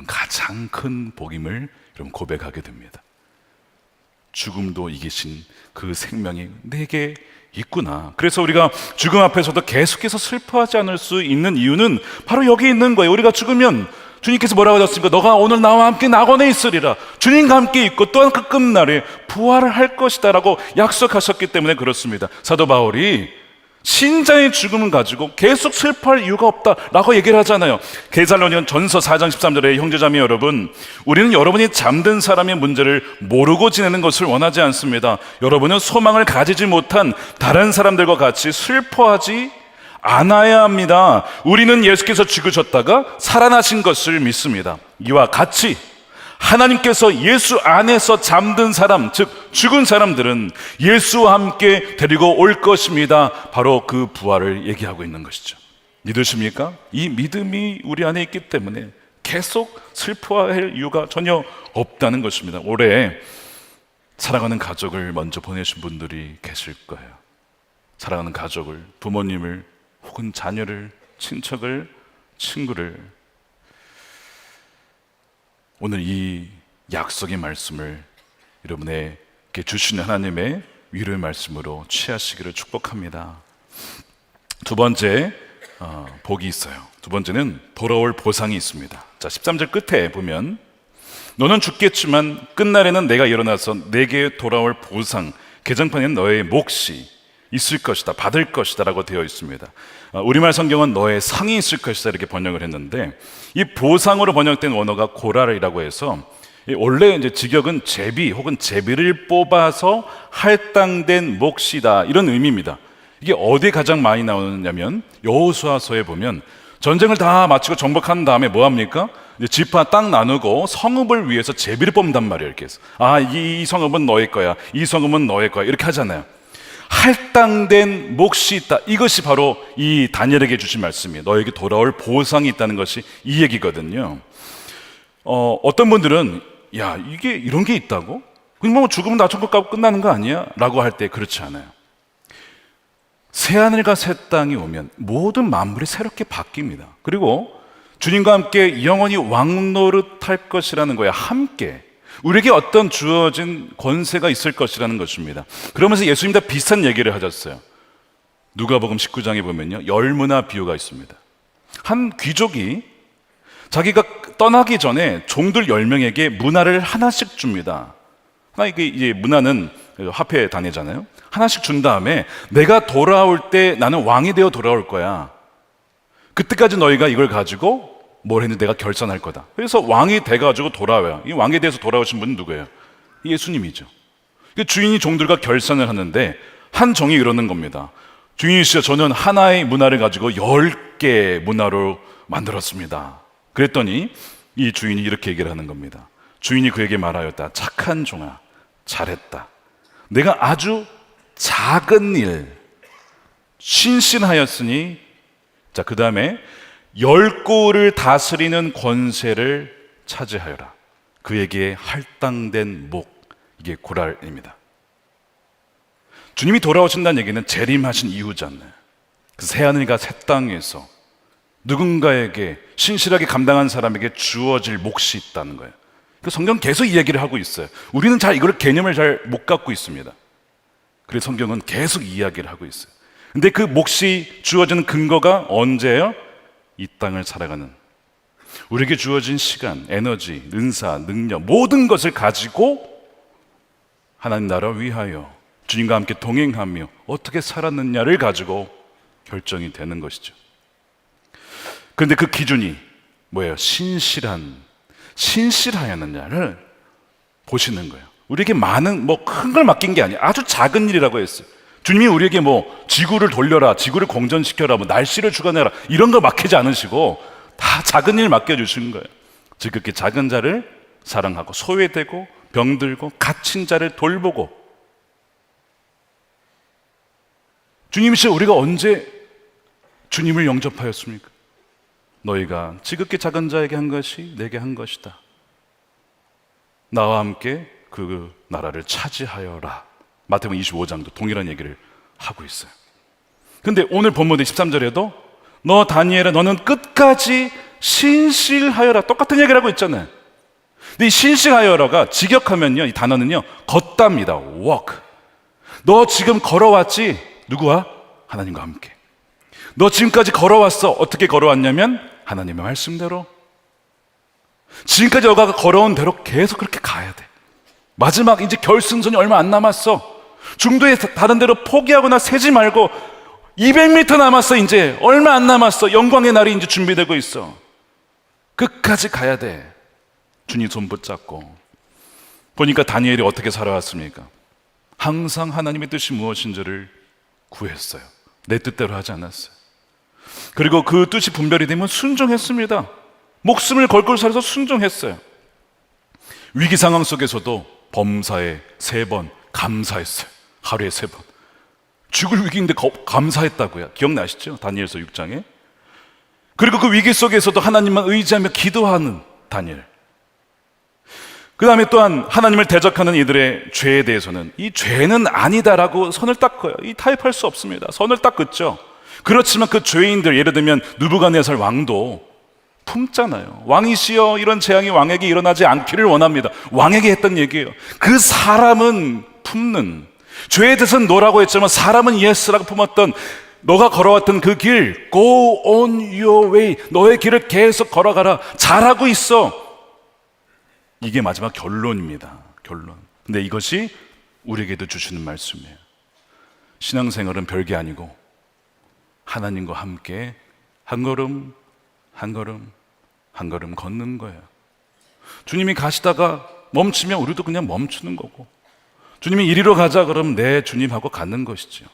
가장 큰 복임을 여러분 고백하게 됩니다. 죽음도 이기신 그 생명이 내게 있구나. 그래서 우리가 죽음 앞에서도 계속해서 슬퍼하지 않을 수 있는 이유는 바로 여기 있는 거예요. 우리가 죽으면 주님께서 뭐라고 하셨습니까? 너가 오늘 나와 함께 낙원에 있으리라. 주님과 함께 있고 또한 그 끝날에 부활을 할 것이다 라고 약속하셨기 때문에 그렇습니다. 사도 바울이 신자의 죽음을 가지고 계속 슬퍼할 이유가 없다라고 얘기를 하잖아요. 데살로니가 전서 4장 13절에 형제자매 여러분, 우리는 여러분이 잠든 사람의 문제를 모르고 지내는 것을 원하지 않습니다. 여러분은 소망을 가지지 못한 다른 사람들과 같이 슬퍼하지 않아야 합니다. 우리는 예수께서 죽으셨다가 살아나신 것을 믿습니다. 이와 같이 하나님께서 예수 안에서 잠든 사람, 즉 죽은 사람들은 예수와 함께 데리고 올 것입니다. 바로 그 부활을 얘기하고 있는 것이죠. 믿으십니까? 이 믿음이 우리 안에 있기 때문에 계속 슬퍼할 이유가 전혀 없다는 것입니다. 올해 사랑하는 가족을 먼저 보내신 분들이 계실 거예요. 사랑하는 가족을, 부모님을, 혹은 자녀를, 친척을, 친구를. 오늘 이 약속의 말씀을 여러분에게 주시는 하나님의 위로의 말씀으로 취하시기를 축복합니다. 두 번째 복이 있어요. 두 번째는 돌아올 보상이 있습니다. 자, 13절 끝에 보면 너는 죽겠지만 끝날에는 내가 일어나서 내게 돌아올 보상, 개정판에는 너의 몫이 있을 것이다, 받을 것이다 라고 되어 있습니다. 우리말 성경은 너의 상이 있을 것이다 이렇게 번역을 했는데, 이 보상으로 번역된 원어가 고랄이라고 해서 원래 이제 직역은 제비 혹은 제비를 뽑아서 할당된 몫이다 이런 의미입니다. 이게 어디에 가장 많이 나오느냐면 여호수아서에 보면 전쟁을 다 마치고 정복한 다음에 뭐 합니까? 이제 지파 땅 나누고 성읍을 위해서 제비를 뽑는단 말이에요. 이렇게 해서 이 성읍은 너의 거야, 이 성읍은 너의 거야 이렇게 하잖아요. 할당된 몫이 있다. 이것이 바로 이 다니엘에게 주신 말씀이에요. 너에게 돌아올 보상이 있다는 것이 이 얘기거든요. 어떤 분들은 야, 이게 이런 게 있다고? 그냥 뭐 죽으면 나 천국 가고 끝나는 거 아니야? 라고 할 때 그렇지 않아요. 새하늘과 새 땅이 오면 모든 만물이 새롭게 바뀝니다. 그리고 주님과 함께 영원히 왕노릇할 것이라는 거예요. 함께 우리에게 어떤 주어진 권세가 있을 것이라는 것입니다. 그러면서 예수님과 비슷한 얘기를 하셨어요. 누가복음 19장에 보면요, 열무나 비유가 있습니다. 한 귀족이 자기가 떠나기 전에 종들 10명에게 문화를 하나씩 줍니다. 이게 이제 문화는 화폐 단위잖아요. 하나씩 준 다음에 내가 돌아올 때 나는 왕이 되어 돌아올 거야. 그때까지 너희가 이걸 가지고 뭘 했는데 내가 결산할 거다. 그래서 왕이 돼가지고 돌아와요. 이 왕에 대해서 돌아오신 분은 누구예요? 예수님이죠. 주인이 종들과 결산을 하는데 한 종이 이러는 겁니다. 주인이시여, 저는 하나의 문화를 가지고 10개의 문화로 만들었습니다. 그랬더니 이 주인이 이렇게 얘기를 하는 겁니다. 주인이 그에게 말하였다. 착한 종아, 잘했다. 내가 아주 작은 일 신신하였으니, 자, 그 다음에 10구를 다스리는 권세를 차지하여라. 그에게 할당된 목, 이게 고랄입니다. 주님이 돌아오신다는 얘기는 재림하신 이후잖아요. 그 새하늘과 새 땅에서 누군가에게 신실하게 감당한 사람에게 주어질 몫이 있다는 거예요. 그 성경 계속 이 얘기를 하고 있어요. 우리는 잘 이걸 개념을 잘 못 갖고 있습니다. 그래서 성경은 계속 이야기를 하고 있어요. 근데 그 몫이 주어지는 근거가 언제예요? 이 땅을 살아가는, 우리에게 주어진 시간, 에너지, 은사, 능력, 모든 것을 가지고 하나님 나라 위하여 주님과 함께 동행하며 어떻게 살았느냐를 가지고 결정이 되는 것이죠. 그런데 그 기준이 뭐예요? 신실하였느냐를 보시는 거예요. 우리에게 많은 큰 걸 맡긴 게 아니에요. 아주 작은 일이라고 했어요. 주님이 우리에게 지구를 돌려라, 지구를 공전시켜라, 날씨를 주관해라 이런 거 맡기지 않으시고 다 작은 일 맡겨주시는 거예요. 지극히 작은 자를 사랑하고 소외되고 병들고 갇힌 자를 돌보고. 주님이시여, 우리가 언제 주님을 영접하였습니까? 너희가 지극히 작은 자에게 한 것이 내게 한 것이다. 나와 함께 그 나라를 차지하여라. 마태복음 25장도 동일한 얘기를 하고 있어요. 근데 오늘 본문의 13절에도 너 다니엘아 너는 끝까지 신실하여라, 똑같은 얘기를 하고 있잖아요. 근데 이 신실하여라가 직역하면요, 이 단어는요 걷답니다. walk. 너 지금 걸어왔지? 누구와? 하나님과 함께. 너 지금까지 걸어왔어. 어떻게 걸어왔냐면 하나님의 말씀대로. 지금까지 너가 걸어온 대로 계속 그렇게 가야 돼. 마지막 이제 결승선이 얼마 안 남았어. 중도에 다른 데로 포기하거나 세지 말고 200m 남았어. 이제 얼마 안 남았어. 영광의 날이 이제 준비되고 있어. 끝까지 가야 돼. 주님 손 붙잡고. 보니까 다니엘이 어떻게 살아왔습니까? 항상 하나님의 뜻이 무엇인지를 구했어요. 내 뜻대로 하지 않았어요. 그리고 그 뜻이 분별이 되면 순종했습니다. 목숨을 걸고 살아서 순종했어요. 위기 상황 속에서도 범사에 3번 감사했어요. 하루에 3번. 죽을 위기인데 감사했다고요. 기억나시죠? 다니엘서 6장에. 그리고 그 위기 속에서도 하나님만 의지하며 기도하는 다니엘. 그 다음에 또한 하나님을 대적하는 이들의 죄에 대해서는 이 죄는 아니다라고 선을 딱 그어요. 이 타협할 수 없습니다. 선을 딱 긋죠. 그렇지만 그 죄인들, 예를 들면 느부갓네살 왕도 품잖아요. 왕이시여 이런 재앙이 왕에게 일어나지 않기를 원합니다. 왕에게 했던 얘기예요. 그 사람은 품는, 죄에 대해서는 노라고 했지만 사람은 예스라고 품었던, 너가 걸어왔던 그 길, go on your way, 너의 길을 계속 걸어가라. 잘하고 있어. 이게 마지막 결론입니다. 결론. 근데 이것이 우리에게도 주시는 말씀이에요. 신앙생활은 별게 아니고 하나님과 함께 한 걸음 한 걸음 한 걸음 걷는 거예요. 주님이 가시다가 멈추면 우리도 그냥 멈추는 거고, 주님이 이리로 가자 그러면 네 주님하고 가는 것이죠.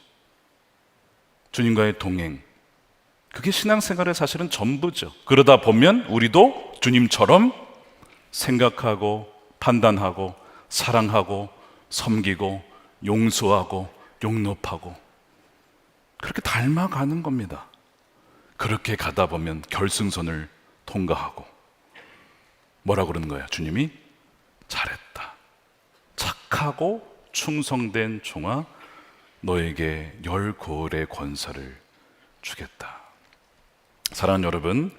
주님과의 동행, 그게 신앙생활의 사실은 전부죠. 그러다 보면 우리도 주님처럼 생각하고 판단하고 사랑하고 섬기고 용서하고 용납하고 그렇게 닮아가는 겁니다. 그렇게 가다 보면 결승선을 통과하고 뭐라고 그러는 거예요? 주님이 잘했다, 착하고 충성된 종아, 너에게 10고을의 권세를 주겠다. 사랑하는 여러분,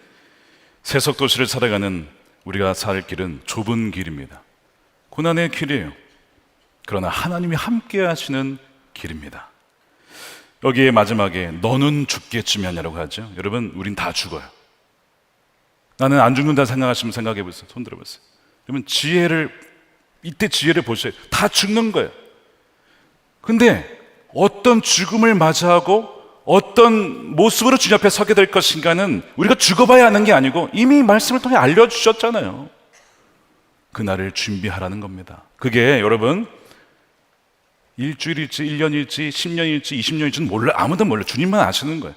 세속도시를 살아가는 우리가 살 길은 좁은 길입니다. 고난의 길이에요. 그러나 하나님이 함께 하시는 길입니다. 여기에 마지막에 너는 죽겠지만이라고 하죠. 여러분, 우린 다 죽어요. 나는 안 죽는다 생각하시면 생각해 보세요. 손 들어보세요. 여러분, 이때 지혜를 보세요. 다 죽는 거예요. 근데 어떤 죽음을 맞이하고 어떤 모습으로 주님 앞에 서게 될 것인가는 우리가 죽어봐야 하는 게 아니고 이미 말씀을 통해 알려주셨잖아요. 그날을 준비하라는 겁니다. 그게 여러분 일주일일지 1년일지 10년일지 20년일지는 몰라, 아무도 몰라. 주님만 아시는 거예요.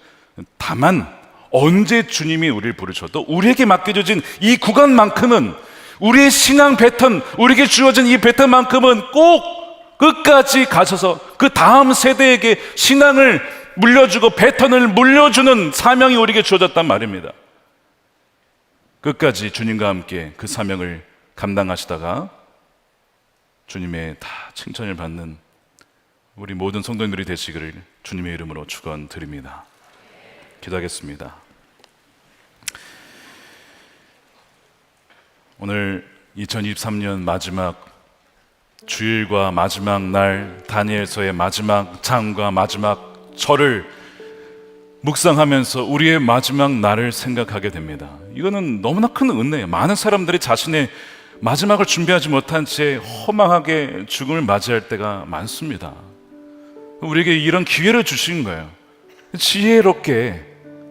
다만 언제 주님이 우리를 부르셔도 우리에게 맡겨주신 이 구간만큼은, 우리의 신앙 패턴, 우리에게 주어진 이 패턴만큼은 꼭 끝까지 가셔서 그 다음 세대에게 신앙을 물려주고 패턴을 물려주는 사명이 우리에게 주어졌단 말입니다. 끝까지 주님과 함께 그 사명을 감당하시다가 주님의 다 칭찬을 받는 우리 모든 성도님들이 되시기를 주님의 이름으로 축원드립니다. 기도하겠습니다. 오늘 2023년 마지막 주일과 마지막 날, 다니엘서의 마지막 장과 마지막 절을 묵상하면서 우리의 마지막 날을 생각하게 됩니다. 이거는 너무나 큰 은혜예요. 많은 사람들이 자신의 마지막을 준비하지 못한 채 허망하게 죽음을 맞이할 때가 많습니다. 우리에게 이런 기회를 주신 거예요. 지혜롭게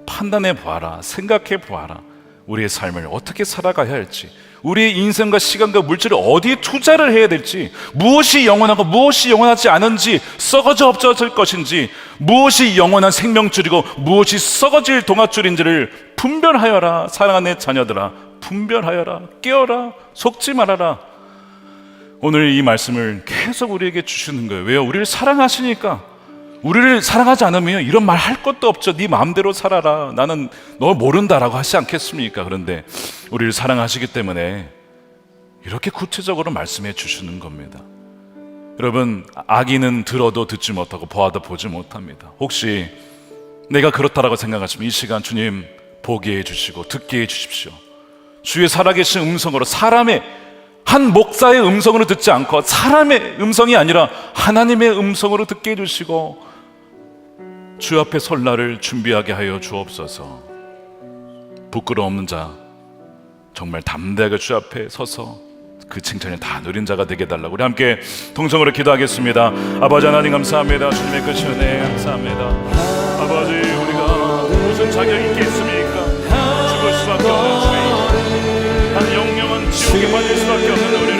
판단해 보아라, 생각해 보아라. 우리의 삶을 어떻게 살아가야 할지, 우리의 인생과 시간과 물질을 어디에 투자를 해야 될지, 무엇이 영원하고 무엇이 영원하지 않은지, 썩어져 없어질 것인지, 무엇이 영원한 생명줄이고 무엇이 썩어질 동아줄인지를 분별하여라. 사랑하는 내 자녀들아, 분별하여라. 깨어라. 속지 말아라. 오늘 이 말씀을 계속 우리에게 주시는 거예요. 왜요? 우리를 사랑하시니까. 우리를 사랑하지 않으면 이런 말 할 것도 없죠. 네 마음대로 살아라. 나는 너 모른다라고 하지 않겠습니까? 그런데 우리를 사랑하시기 때문에 이렇게 구체적으로 말씀해 주시는 겁니다. 여러분, 악인은 들어도 듣지 못하고 보아도 보지 못합니다. 혹시 내가 그렇다라고 생각하시면 이 시간 주님 보게 해주시고 듣게 해주십시오. 주의 살아계신 음성으로, 사람의 한 목사의 음성으로 듣지 않고 사람의 음성이 아니라 하나님의 음성으로 듣게 해주시고 주 앞에 설 날을 준비하게 하여 주옵소서. 부끄러움 없는 자, 정말 담대하게 주 앞에 서서 그 칭찬을 다 누린 자가 되게 해달라고 우리 함께 동성으로 기도하겠습니다. 아버지 하나님 감사합니다. 주님의 그 은혜 감사합니다. 아버지, 우리가 무슨 자격이 있겠습니까? 죽을 수밖에 없는 죄인, 한 영영한 지옥에 빠질 수밖에 없는 우리를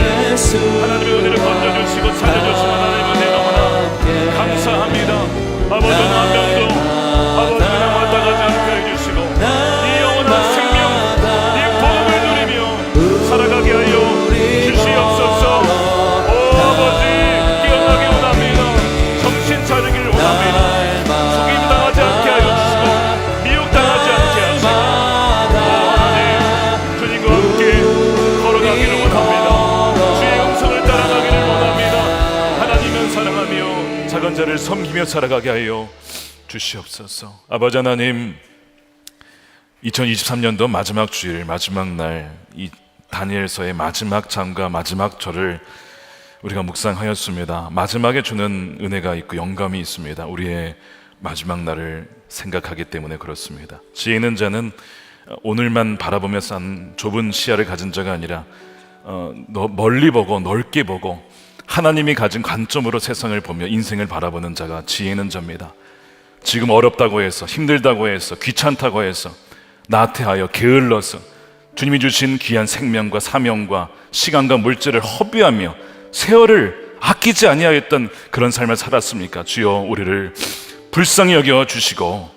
하나님의 은혜를 건져주시고 살려주시고 하나님의 은혜 너무나 감사합니다. 아버지, 한 명도 아버지 그냥 왔다 가지 않게 해주시고 이 영원한 생명, 이 복음을 누리며 살아가게 하여 주시옵소서. 오 아버지, 깨어나기 원합니다. 정신 차리기를 원합니다. 속임당하지 않게 하여 주시고 미혹당하지 않게 하시고 하나님, 주님과 함께 걸어가기를 원합니다. 주의 음성을 따라가기를 원합니다. 하나님은 사랑하며 작은 자를 섬기며 살아가게 하여 주시옵소서. 아버지 하나님, 2023년도 마지막 주일, 마지막 날, 이 다니엘서의 마지막 장과 마지막 절을 우리가 묵상하였습니다. 마지막에 주는 은혜가 있고 영감이 있습니다. 우리의 마지막 날을 생각하기 때문에 그렇습니다. 지혜 있는 자는 오늘만 바라보며 싼 좁은 시야를 가진 자가 아니라 멀리 보고 넓게 보고 하나님이 가진 관점으로 세상을 보며 인생을 바라보는 자가 지혜 있는 자입니다. 지금 어렵다고 해서, 힘들다고 해서, 귀찮다고 해서, 나태하여 게을러서 주님이 주신 귀한 생명과 사명과 시간과 물질을 허비하며 세월을 아끼지 아니하였던 그런 삶을 살았습니까? 주여, 우리를 불쌍히 여겨 주시고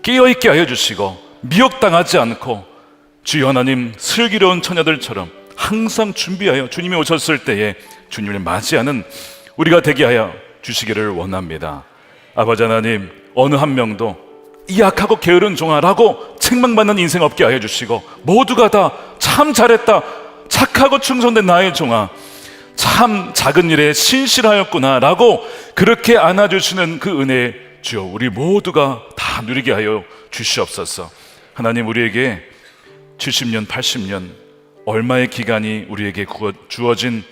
깨어있게 하여 주시고 미혹당하지 않고 주여 하나님, 슬기로운 처녀들처럼 항상 준비하여 주님이 오셨을 때에 주님을 맞이하는 우리가 되게 하여 주시기를 원합니다. 아버지 하나님, 어느 한 명도 이 약하고 게으른 종아라고 책망받는 인생 없게 하여 주시고 모두가 다 참 잘했다, 착하고 충성된 나의 종아, 참 작은 일에 신실하였구나 라고 그렇게 안아주시는 그 은혜 주여, 우리 모두가 다 누리게 하여 주시옵소서. 하나님, 우리에게 70년, 80년 얼마의 기간이 우리에게 주어진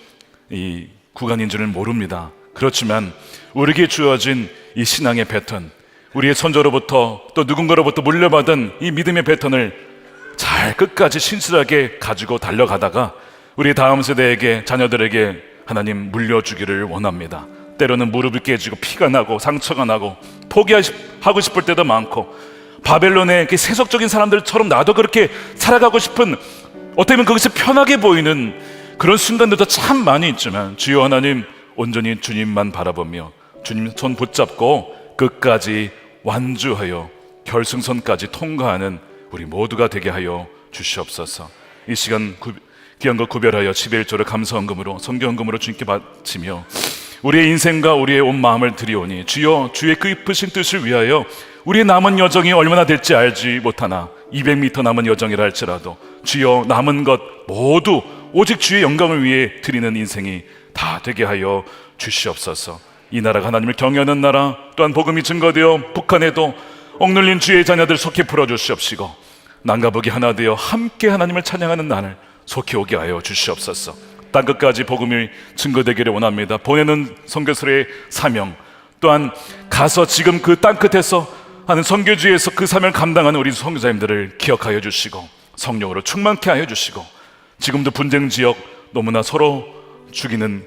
이 구간인 줄은 모릅니다. 그렇지만 우리에게 주어진 이 신앙의 패턴, 우리의 선조로부터 또 누군가로부터 물려받은 이 믿음의 패턴을 잘 끝까지 신실하게 가지고 달려가다가 우리 다음 세대에게, 자녀들에게 하나님 물려주기를 원합니다. 때로는 무릎이 깨지고 피가 나고 상처가 나고 포기하고 싶을 때도 많고 바벨론의 세속적인 사람들처럼 나도 그렇게 살아가고 싶은, 어떻게 보면 그것이 편하게 보이는 그런 순간들도 참 많이 있지만 주여 하나님, 온전히 주님만 바라보며 주님 손 붙잡고 끝까지 완주하여 결승선까지 통과하는 우리 모두가 되게 하여 주시옵소서. 이 시간 귀한 것 구별하여 11조를 감사헌금으로, 성경헌금으로 주님께 바치며 우리의 인생과 우리의 온 마음을 드리오니 주여, 주의 그 깊으신 뜻을 위하여 우리의 남은 여정이 얼마나 될지 알지 못하나 200m 남은 여정이라 할지라도 주여, 남은 것 모두 오직 주의 영광을 위해 드리는 인생이 다 되게 하여 주시옵소서. 이 나라가 하나님을 경외하는 나라, 또한 복음이 증거되어 북한에도 억눌린 주의 자녀들 속히 풀어주시옵시고 남과 북이 하나 되어 함께 하나님을 찬양하는 날을 속히 오게 하여 주시옵소서. 땅끝까지 복음이 증거되기를 원합니다. 보내는 선교사의 사명, 또한 가서 지금 그 땅끝에서 하는 선교지에서 그 사명을 감당하는 우리 선교사님들을 기억하여 주시고 성령으로 충만케 하여 주시고, 지금도 분쟁 지역 너무나 서로 죽이는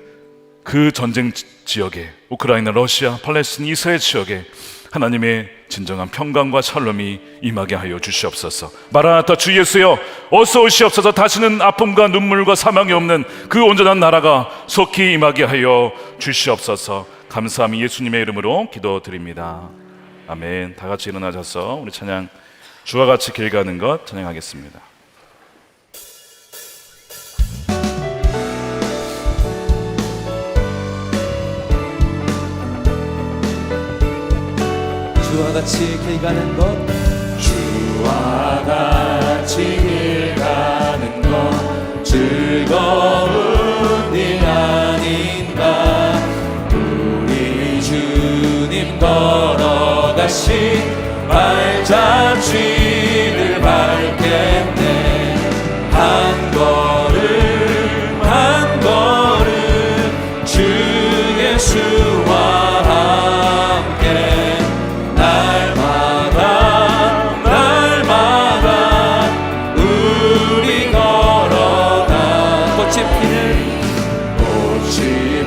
그 전쟁 지역에, 우크라이나, 러시아, 팔레스타인, 이스라엘 지역에 하나님의 진정한 평강과 샬롬이 임하게 하여 주시옵소서. 마라나타, 주 예수여 어서 오시옵소서. 다시는 아픔과 눈물과 사망이 없는 그 온전한 나라가 속히 임하게 하여 주시옵소서. 감사함이 예수님의 이름으로 기도드립니다. 아멘. 다 같이 일어나셔서 우리 찬양 주와 같이 길 가는 것 찬양하겠습니다. 주와 같이 길 가는 것, 주와 같이 길 가는 것 즐거운 일 아닌가. 우리 주님 걸어가신 발자취를 밟겠네. 한 걸음 한 걸음 주 예수와 함께 날마다 우리 걸어가. 꽃이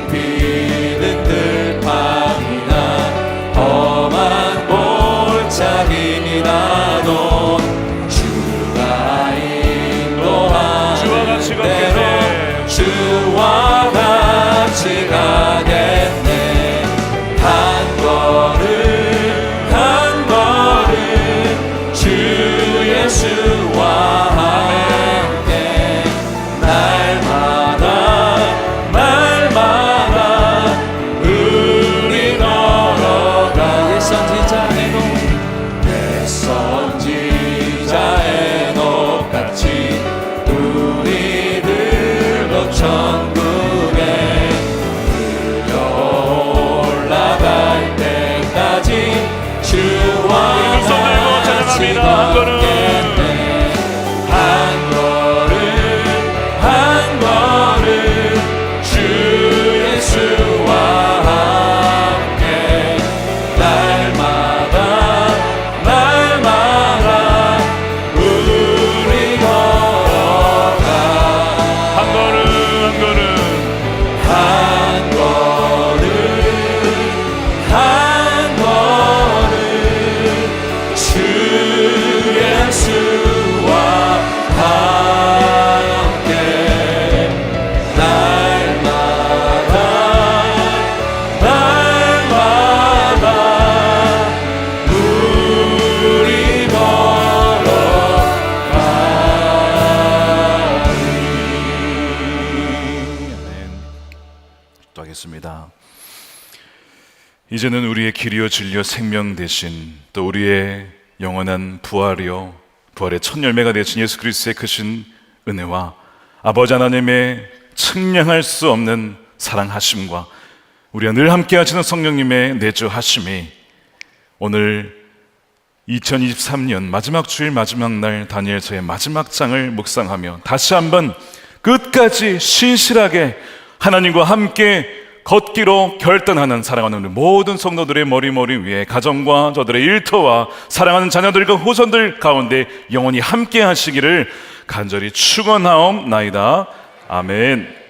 피는 들판이나 험한 골짜기 나도 주가 인도하는 대로 주와 같이 가겠네. 한 걸음 한 걸음 주 예수와 함께 날마다 우리 걸어가. 옛 선지자의 녹같이 우리들도 천국에 올라갈 때까지 주와 같이 걷겠네. 한 걸음 한 걸음 주 예수와 함께 날마다 우리 걸어가. 한 걸음 한 걸음 한 걸음 주 예수와 함께 날마다 우리 기도하겠습니다. 이제는 우리의 길이요 진리요 생명 되신, 또 우리의 영원한 부활이요 부활의 첫 열매가 되신 예수 그리스도의 크신 은혜와 아버지 하나님의 측량할 수 없는 사랑하심과 우리와 늘 함께 하시는 성령님의 내주하심이 오늘 2023년 마지막 주일 마지막 날 다니엘서의 마지막 장을 묵상하며 다시 한번 끝까지 신실하게 하나님과 함께 걷기로 결단하는 사랑하는 우리 모든 성도들의 머리 위에 가정과 저들의 일터와 사랑하는 자녀들과 후손들 가운데 영원히 함께 하시기를 간절히 축원하옵나이다. 아멘.